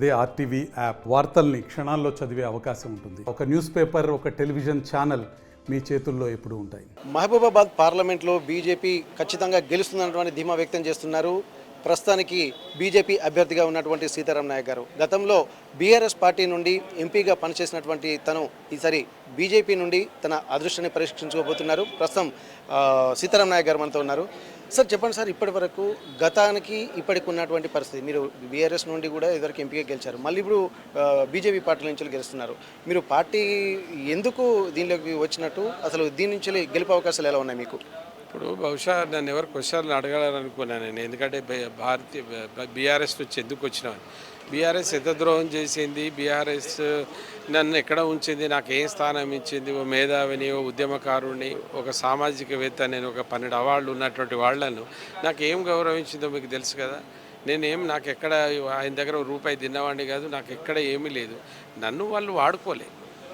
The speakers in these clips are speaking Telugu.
అదే ఆర్టీవీ యాప్ వార్తల్ని క్షణాల్లో చదివే అవకాశం ఉంటుంది. ఒక న్యూస్ పేపర్, ఒక టెలివిజన్ ఛానల్ మీ చేతుల్లో ఎప్పుడూ ఉంటాయి. మహబూబాబాద్ పార్లమెంట్లో బీజేపీ ఖచ్చితంగా గెలుస్తుందన్నటువంటి ధీమా వ్యక్తం చేస్తున్నారు. ప్రస్తుతానికి బీజేపీ అభ్యర్థిగా ఉన్నటువంటి సీతారాం నాయక్ గారు గతంలో బీఆర్ఎస్ పార్టీ నుండి ఎంపీగా పనిచేసినటువంటి తను ఈసారి బీజేపీ నుండి తన అదృష్టాన్ని పరీక్షించుకోబోతున్నారు. ప్రస్తుతం సీతారాం నాయక్ గారు మనతో ఉన్నారు. సార్ చెప్పండి సార్, ఇప్పటి వరకు గతానికి ఇప్పటికి ఉన్నటువంటి పరిస్థితి, మీరు బీఆర్ఎస్ నుండి కూడా ఇదివరకు ఎంపీగా గెలిచారు, మళ్ళీ ఇప్పుడు బీజేపీ పార్టీ నుంచి గెలుస్తున్నారు. మీరు పార్టీ ఎందుకు దీనిలోకి వచ్చినట్టు, అసలు దీని నుంచి గెలుపు అవకాశాలు ఎలా ఉన్నాయి మీకు? ఇప్పుడు బహుశా నన్ను ఎవరు క్వశ్చన్లు అడగాలనుకున్నాను నేను, ఎందుకంటే బీఆర్ఎస్ నుంచి ఎందుకు వచ్చినాను, బీఆర్ఎస్ ఎంత ద్రోహం చేసింది, బీఆర్ఎస్ నన్ను ఎక్కడ ఉంచింది, నాకు ఏం స్థానం ఇచ్చింది, ఓ మేధావిని, ఓ ఉద్యమకారుణ్ణి, ఒక సామాజికవేత్త, నేను ఒక 12 అవార్డులు ఉన్నటువంటి వాళ్ళను నాకు ఏం గౌరవించిందో మీకు తెలుసు కదా. నాకు ఎక్కడ ఆయన దగ్గర రూపాయి తిన్నవాడిని కాదు, నాకు ఎక్కడ ఏమీ లేదు. నన్ను వాళ్ళు వాడుకోలే,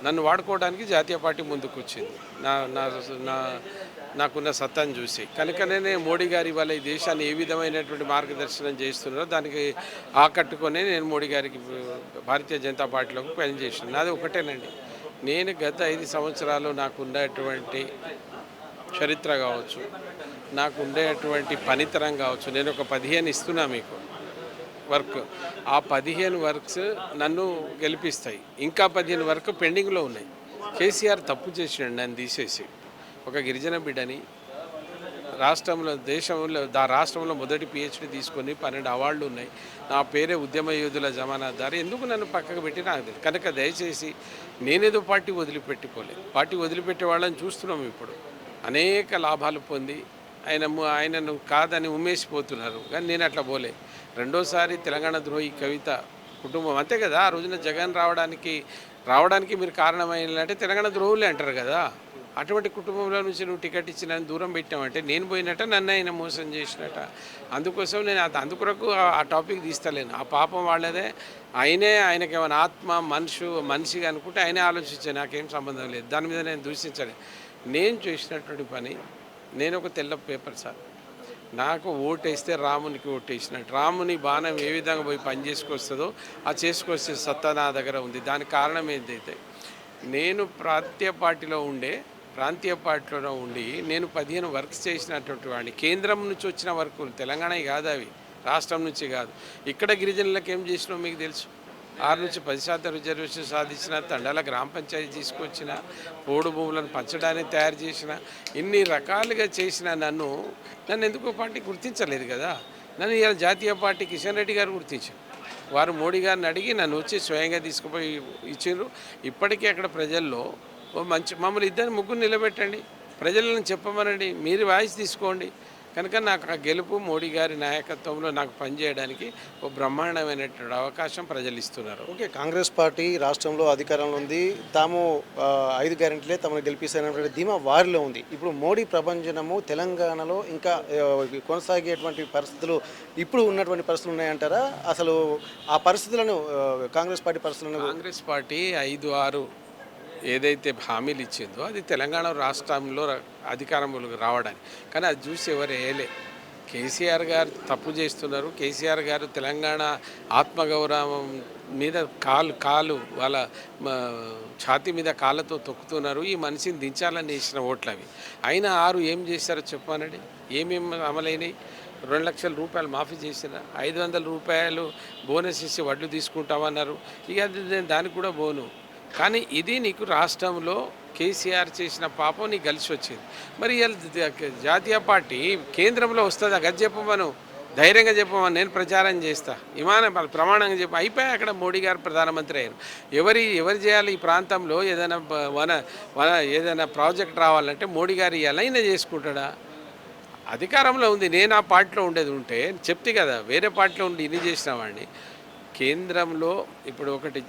నన్ను వాడుకోవడానికి జాతీయ పార్టీ ముందుకు వచ్చింది నాకున్న సత్తాను చూసి. కనుకనే మోడీ గారు ఇవాళ ఈ దేశాన్ని ఏ విధమైనటువంటి మార్గదర్శనం చేస్తున్నారో దానికి ఆకట్టుకొని నేను మోడీ గారికి భారతీయ జనతా పార్టీలోకి పనిచేసాను. నాది ఒకటేనండి, నేను గత 5 సంవత్సరాలు నాకు ఉండేటువంటి చరిత్ర కావచ్చు, నాకు ఉండేటువంటి పనితరం కావచ్చు, నేను ఒక 15 ఇస్తున్నా మీకు వర్క్. ఆ 15 వర్క్స్ నన్ను గెలిపిస్తాయి. ఇంకా 15 వర్క్ పెండింగ్లో ఉన్నాయి. కేసీఆర్ తప్పు చేసినాడు నన్ను తీసేసి. ఒక గిరిజన బిడ్డని రాష్ట్రంలో మొదటి PhD తీసుకొని 12 అవార్డులు ఉన్నాయి. నా పేరే ఉద్యమ యోధుల జమానాదారు. ఎందుకు నన్ను పక్కకు పెట్టి నాకు తెలియదు. కనుక దయచేసి నేనేదో పార్టీ వదిలిపెట్టిపోలే, పార్టీ వదిలిపెట్టే వాళ్ళని చూస్తున్నాం. ఇప్పుడు అనేక లాభాలు పొంది ఆయనను కాదని ఉమ్మేసిపోతున్నారు, కానీ నేను అట్లా పోలే. రెండోసారి తెలంగాణ ద్రోహి కవిత కుటుంబం అంతే కదా. ఆ రోజున జగన్ రావడానికి మీరు కారణమైనట్టే తెలంగాణ ద్రోహులే అంటారు కదా. అటువంటి కుటుంబంలో నుంచి నువ్వు టికెట్ ఇచ్చి నన్ను దూరం పెట్టామంటే నేను పోయినట్ట, నన్ను ఆయన మోసం చేసినట్ట. అందుకోసం నేను అందుకొరకు ఆ టాపిక్ తీస్తలేను. ఆ పాపం వాళ్ళదే. ఆయనకి ఏమైనా ఆత్మ మనిషిగా అనుకుంటే ఆయనే ఆలోచించాను, నాకేం సంబంధం లేదు. దాని మీద నేను దూషించలే. నేను చేసినటువంటి పని, నేను ఒక తెల్ల పేపర్ సార్. నాకు ఓటేస్తే రామునికి ఓటేసినట్టు, రాముని బాణం ఏ విధంగా పోయి పని చేసుకొస్తుందో ఆ చేసుకొచ్చే సత్తా నా దగ్గర ఉంది. దానికి కారణం ఏంటైతే నేను ప్రాంతీయ పార్టీలో ఉండి నేను 15 వర్క్స్ చేసినటువంటి వాడిని. కేంద్రం నుంచి వచ్చిన వర్కులు, తెలంగాణ కాదు అవి, రాష్ట్రం నుంచి కాదు. ఇక్కడ గిరిజనులకు ఏం చేసినావు మీకు తెలుసు. 6 నుంచి 10% రిజర్వేషన్ సాధించిన, తండాల గ్రామ పంచాయతీ తీసుకొచ్చిన, పోడు భూములను పంచడానికి తయారు చేసిన, ఇన్ని రకాలుగా చేసిన నన్ను ఎందుకో పార్టీ గుర్తించలేదు కదా. నన్ను ఇలా జాతీయ పార్టీ కిషన్ రెడ్డి గారు గుర్తించారు. వారు మోడీ గారిని అడిగి నన్ను వచ్చి స్వయంగా తీసుకుపోయి ఇచ్చిండ్రు. ఇప్పటికీ అక్కడ ప్రజల్లో మమ్మల్ని 2-3 నిలబెట్టండి, ప్రజలను చెప్పమనండి, మీరు వాయిస్ తీసుకోండి. కనుక నాకు ఆ గెలుపు మోడీ గారి నాయకత్వంలో నాకు పనిచేయడానికి ఒక బ్రహ్మాండమైనటువంటి అవకాశం ప్రజలు ఇస్తున్నారు. ఓకే, కాంగ్రెస్ పార్టీ రాష్ట్రంలో అధికారంలో ఉంది. తాము 5 గ్యారెంటీలే తమను గెలిపిస్తారనేటువంటి ధీమా వారిలో ఉంది. ఇప్పుడు మోడీ ప్రభంజనము తెలంగాణలో ఇంకా కొనసాగేటువంటి పరిస్థితులు, ఇప్పుడు ఉన్నటువంటి పరిస్థితులు ఉన్నాయంటారా? అసలు ఆ పరిస్థితులను కాంగ్రెస్ పార్టీ 5-6 ఏదైతే హామీలు ఇచ్చిందో అది తెలంగాణ రాష్ట్రంలో అధికారంలోకి రావడానికి, కానీ అది చూసి ఎవరు వేయలే. కేసీఆర్ గారు తప్పు చేస్తున్నారు. కేసీఆర్ గారు తెలంగాణ ఆత్మగౌరవం మీద కాలు వాళ్ళ ఛాతీ మీద కాళ్ళతో తొక్కుతున్నారు. ఈ మనిషిని దించాలని వేసిన ఓట్లు అవి. అయినా 6 ఏం చేశారో చెప్పానండి. ఏమేమి అమలైనవి? 2 లక్షల రూపాయలు మాఫీ చేసిన, 500 రూపాయలు బోనస్ ఇచ్చి వడ్లు తీసుకుంటామన్నారు. ఇక నేను దానికి కూడా పోను. కానీ ఇది నీకు రాష్ట్రంలో కేసీఆర్ చేసిన పాపం నీకు కలిసి వచ్చింది. మరి జాతీయ పార్టీ కేంద్రంలో వస్తుందా? గది చెప్పమను, ధైర్యంగా చెప్పమని నేను ప్రచారం చేస్తా, ప్రమాణంగా చెప్పి అయిపోయి అక్కడ మోడీ గారు ప్రధానమంత్రి అయ్యారు. ఎవరు చేయాలి? ఈ ప్రాంతంలో ఏదైనా ప్రాజెక్ట్ రావాలంటే మోడీ గారు ఇవ్వాలి, అయినా చేసుకుంటాడా? అధికారంలో ఉంది. నేను ఆ పార్టీలో ఉండేది ఉంటే చెప్తే కదా, వేరే పార్టీలో ఉండి ఇన్ని చేసిన వాడిని. కేంద్రంలో ఇప్పుడు ఒకటి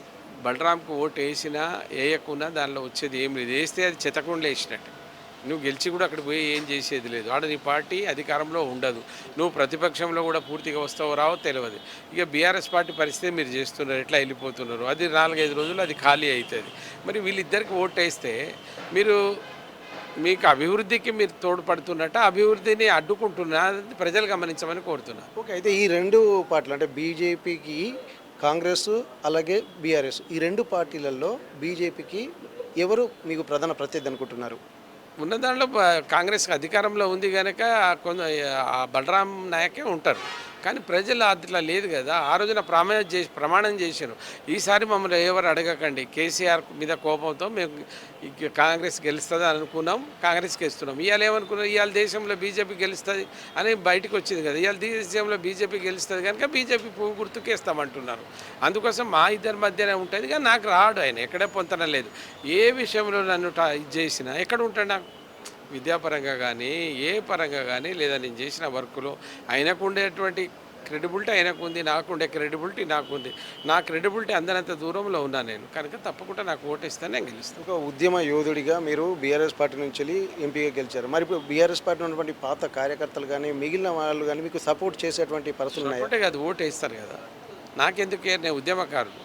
బలరాంకు ఓటు వేసినా వేయకున్నా దానిలో వచ్చేది ఏం లేదు. వేస్తే అది చెతకుండా వేసినట్టు. నువ్వు గెలిచి కూడా అక్కడ పోయి ఏం చేసేది లేదు. ఆడ నీ పార్టీ అధికారంలో ఉండదు. నువ్వు ప్రతిపక్షంలో కూడా పూర్తిగా వస్తావో రావో తెలియదు. ఇక బీఆర్ఎస్ పార్టీ పరిస్థితి మీరు చేస్తున్నారు, ఎట్లా వెళ్ళిపోతున్నారు. అది 4-5 రోజులు అది ఖాళీ అవుతుంది. మరి వీళ్ళిద్దరికి ఓటు వేస్తే మీకు అభివృద్ధికి మీరు తోడ్పడుతున్నట్ట, అభివృద్ధిని అడ్డుకుంటున్నా ప్రజలు గమనించమని కోరుతున్నా. ఓకే, అయితే ఈ 2 పార్టీలు అంటే బీజేపీకి కాంగ్రెస్ అలాగే బీఆర్ఎస్ ఈ రెండు పార్టీలలో బీజేపీకి ఎవరు మీకు ప్రధాన ప్రత్యర్థి అనుకుంటున్నారు? ఉన్న దాంట్లో కాంగ్రెస్ అధికారంలో ఉంది కనుక కొంత ఆ బలరాం నాయకే ఉంటారు. కానీ ప్రజలు అట్లా లేదు కదా. ఆ రోజున ప్రమాణం చేశారు, ఈసారి మమ్మల్ని ఎవరు అడగకండి, కేసీఆర్ మీద కోపంతో మేము కాంగ్రెస్ గెలుస్తుంది అనుకున్నాం, కాంగ్రెస్కి ఇస్తున్నాం. ఇవాళ ఏమనుకున్నాం, ఇవాళ దేశంలో బీజేపీ గెలుస్తుంది అని బయటకు వచ్చింది కదా. ఇవాళ దేశంలో బీజేపీ గెలుస్తుంది కనుక బీజేపీ పువ్వు గుర్తుకేస్తామంటున్నారు. అందుకోసం మా ఇద్దరి మధ్యనే ఉంటుంది. కానీ నాకు రాడు ఆయన, ఎక్కడే పొంతన లేదు. ఏ విషయంలో నన్ను ఇది చేసినా ఎక్కడ ఉంటాడు నాకు, విద్యాపరంగా కానీ ఏ పరంగా కానీ, లేదా నేను చేసిన వర్క్లో ఆయనకు ఉండేటువంటి క్రెడిబిలిటీ ఆయనకు ఉంది, నాకు ఉండే క్రెడిబిలిటీ నాకు ఉంది. నా క్రెడిబిలిటీ అందనంత దూరంలో ఉన్నాను నేను, కనుక తప్పకుండా నాకు ఓటేస్తే నేను గెలుస్తాను. ఒక ఉద్యమ యోధుడిగా మీరు బీఆర్ఎస్ పార్టీ నుంచి వెళ్ళి ఎంపీగా గెలిచారు. మరి ఇప్పుడు బీఆర్ఎస్ పార్టీ ఉన్నటువంటి పాత కార్యకర్తలు కానీ మిగిలిన వాళ్ళు కానీ మీకు సపోర్ట్ చేసేటువంటి పరిస్థితులు ఉన్నాయి? ఒకటే కాదు, ఓటేస్తారు కదా. నాకెందుకు, నేను ఉద్యమకారుడు.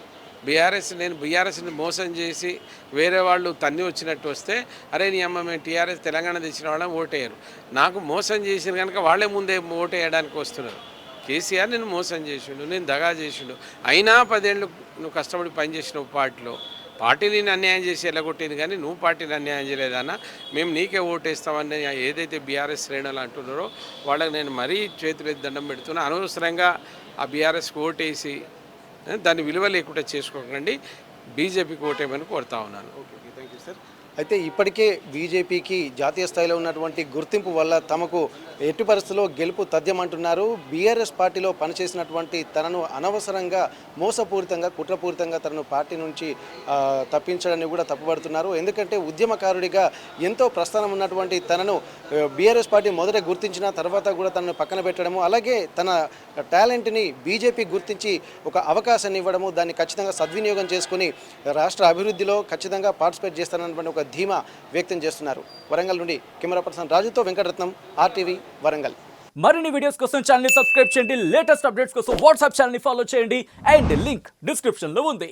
నేను బీఆర్ఎస్ని మోసం చేసి వేరే వాళ్ళు తన్ని వచ్చినట్టు వస్తే, అరే నీ అమ్మ మేము టీఆర్ఎస్ తెలంగాణ తెచ్చిన వాళ్ళని ఓటేయరు. నాకు మోసం చేసిన కనుక వాళ్ళే ముందే ఓటేయడానికి వస్తున్నారు. కేసీఆర్ నేను మోసం చేసిండు, నేను దగా చేసిండు, అయినా 10 ఏళ్ళు నువ్వు కష్టపడి పనిచేసినావు పార్టీని అన్యాయం చేసి ఎల్లగొట్టింది, కానీ నువ్వు పార్టీని అన్యాయం చేయలేదన్నా, మేము నీకే ఓటేస్తామని ఏదైతే బీఆర్ఎస్ శ్రేణులు అంటున్నారో వాళ్ళకి నేను మరీ చేతులు దండం పెడుతున్నా. అనవసరంగా ఆ బీఆర్ఎస్కి ఓటేసి దాన్ని విలువ లేకుండా చేసుకోకండి, బీజేపీకి ఓటేయమని కోరుతా ఉన్నాను. Okay, thank you sir. అయితే ఇప్పటికే బీజేపీకి జాతీయ స్థాయిలో ఉన్నటువంటి గుర్తింపు వల్ల తమకు ఎట్టి పరిస్థితుల్లో గెలుపు తథ్యమంటున్నారు. బీఆర్ఎస్ పార్టీలో పనిచేసినటువంటి తనను అనవసరంగా మోసపూరితంగా కుట్రపూరితంగా తనను పార్టీ నుంచి తప్పించడాన్ని కూడా తప్పుపడుతున్నారు. ఎందుకంటే ఉద్యమకారుడిగా ఎంతో ప్రస్థానం ఉన్నటువంటి తనను బీఆర్ఎస్ పార్టీ మొదట గుర్తించిన తర్వాత కూడా తనను పక్కన పెట్టడము, అలాగే తన టాలెంట్ని బీజేపీ గుర్తించి ఒక అవకాశాన్ని ఇవ్వడము, దాన్ని ఖచ్చితంగా సద్వినియోగం చేసుకుని రాష్ట్ర అభివృద్ధిలో ఖచ్చితంగా పార్టిసిపేట్ చేస్తానన్నటువంటి ఒక ధీమా వ్యక్తం చేస్తున్నారు. వరంగల్ నుండి కెమెరా పర్సన్ రాజుతో వెంకటరత్నం, RTV వరంగల్. మరిన్ని వీడియోస్ కోసం ఛానల్ ని సబ్స్క్రైబ్ చేయండి, లేటెస్ట్ అప్డేట్స్ కోసం వాట్సాప్ ఛానల్ ని ఫాలో చేయండి, అండ్ లింక్ డిస్క్రిప్షన్ లో ఉంది.